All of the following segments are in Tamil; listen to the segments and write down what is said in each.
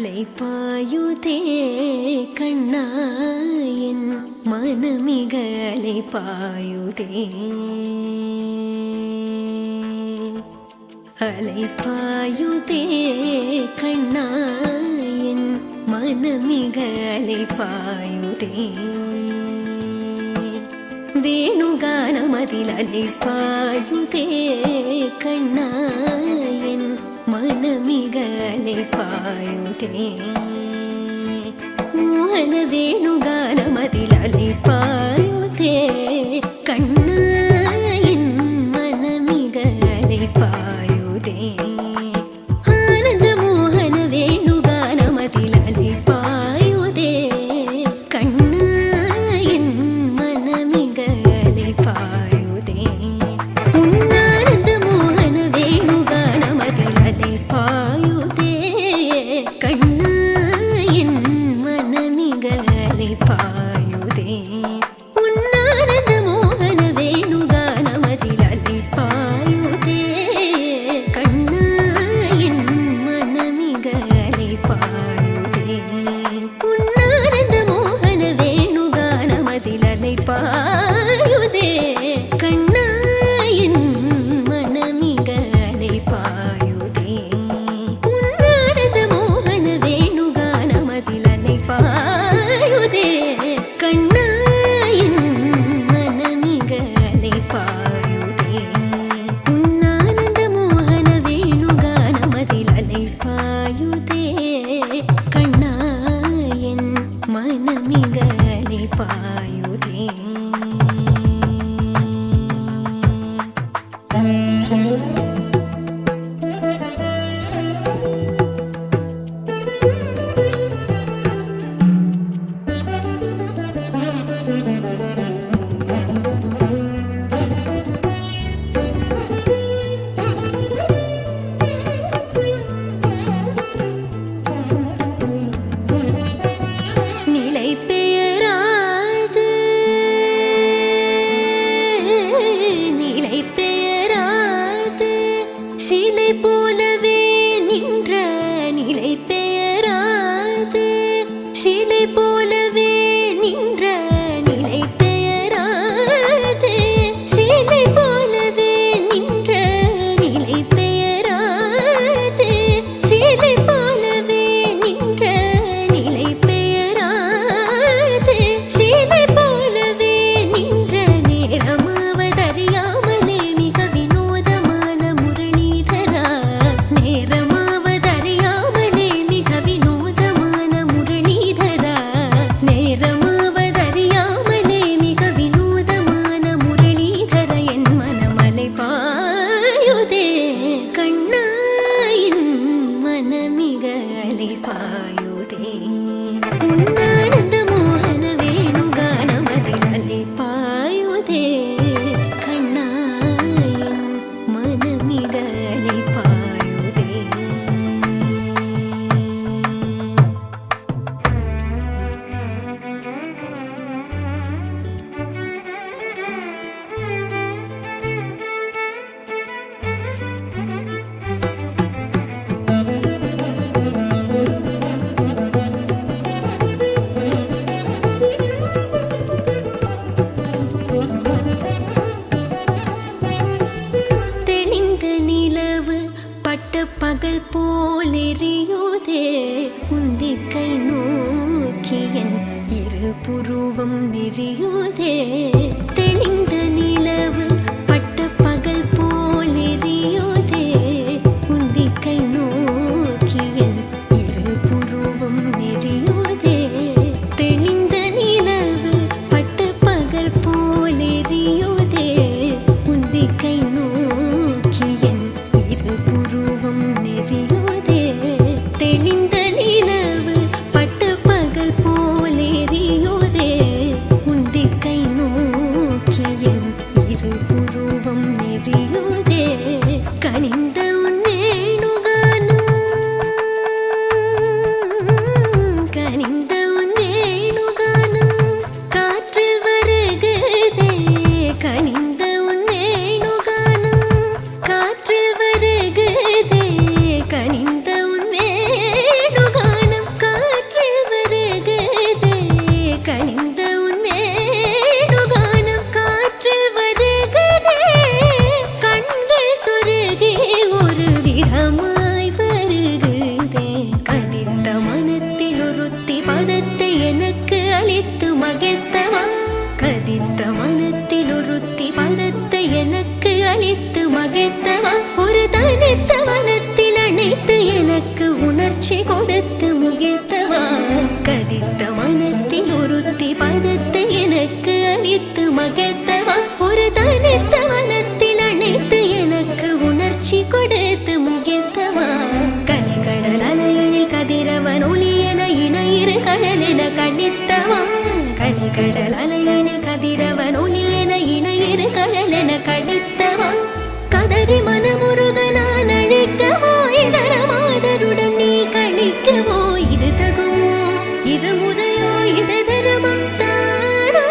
அலைபாயுதே கண்ணா என் மனமிக அலைபாயுதே அலைபாயுதே கண்ணா என் மனமிக அலைபாயுதே வேணுகானமதில் அலைபாயுதே கண்ணா என் மனமிக அலைபாயுதே மோகன வேணுகானமதில் அலைபாயுதே கண்ணா என் மனமிக அலைபாயுதே ஆனந்த மோகன வேணுகானமதில் அலைபாயுதே கண்ணா என் மனமிக அலைபாயுதே உன்னானந்த மோகன வேணுகானமதில் அலைபாயுதே கண்ணா என் மனமிக அலைபாயுதே உன்னானந்த மோகன வேணுகானமதில் அலைபாயுதே கண்ணா என் மனமிக அலைபாயுதே உன்னானந்த மோகன வேணுகானமதில் அலைபாயுதே கண்ணா என் மனமிக அலைபாயுதே உன்னானந்த மோகன வேணுகானமதில் அலைபாயுதே கண்ணா என் மனமிக அலைபாயுதே உன்னானந்த மோகன வேணுகானமதில் அலைபாயுதே கண்ணா என் மனமிக அலைபாயுதே நிலை பெயராது நிலை பெயராது சிலை போலவே நின்ற நிலை பெயராது சிலை போலவே நின்ற நிலை பெயராது சிலை போலவே நின்ற நிலை பெயராது சிலை போலவே நின்ற நிலை பெயராது சிலை போலவே நின்ற நேரமாவதறியாமலே மிக வினோதமான முரளிதரா நேரமாவதறியாமலே மிக வினோதமான முரளிதரா நேரமாவதறியாமலே மிக வினோதமான முரளிதர என் மனமலை பாயுதே கண்ணா என் மனமிக அலைபாயுதே உன்னானந்த மோகன வேணுகானமதில் அலைபாயுதே கண்ணா என் மனமிக அலைபாயுதே தெளிந்த நிலவு பட்ட பகல் போல் எரியுதே உந்திக்கை நோக்கி என் இரு புருவம் நெறியுதே தெளிந்த நிலவு பட்ட பகல் போல் எரியுதே உந்திக்கை நோக்கி என் இரு புருவம் நெறியுதே தெளிந்த நிலவு பட்ட பகல் போல் எரியுதே உந்திக்கை நோக்கி என் இரு புருவம் நெறியுதே மகிழ்த்தவா ஒரு தனித்த வனத்தில் அணைத்து எனக்கு உணர்ச்சி கொடுத்து முகிழ்த்தவா கதித்த மனத்தில் ஒருத்தி பதத்தை எனக்கு அளித்து மகிழ்த்தவா ஒரு தனித்த வனத்தில் அணைத்து எனக்கு உணர்ச்சி கொடுத்து முகிழ்த்தவா கலிகடல் அலையினில் கதிரவன் ஒளி என இணையிரு கடல் என கணித்தவா கலிகடல் அலையினில் கதிரவன் ஒளி என இணையிரு கடல் என கணித்தவா கதறி மனமுருக நான் அழிக்கவோ இதர மாதருடன் நீ கழிக்கவோ இது தகுமோ இது முறையோ இது தர்மம் தானோ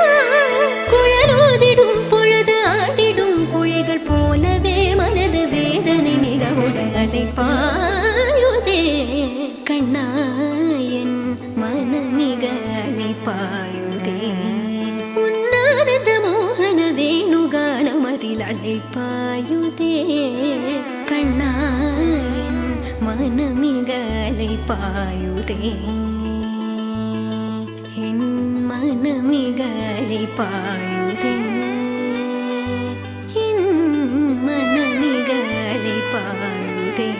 குழலோதிடும் பொழுது ஆடிடும் குழைகள் போலவே மனது வேதனை மிகவுட அலைப்பாயுதே கண்ணாயன் மனமிக அலைப்பாயுதே உன்னானந்த மோகன வேணுகானமதில் அலைப்பாயுதே கண்ணாயன் மனமிக அலைப்பாயுதே என் மனமிக அலைப்பாயுதே என் மனமிக அலைப்பாயுதே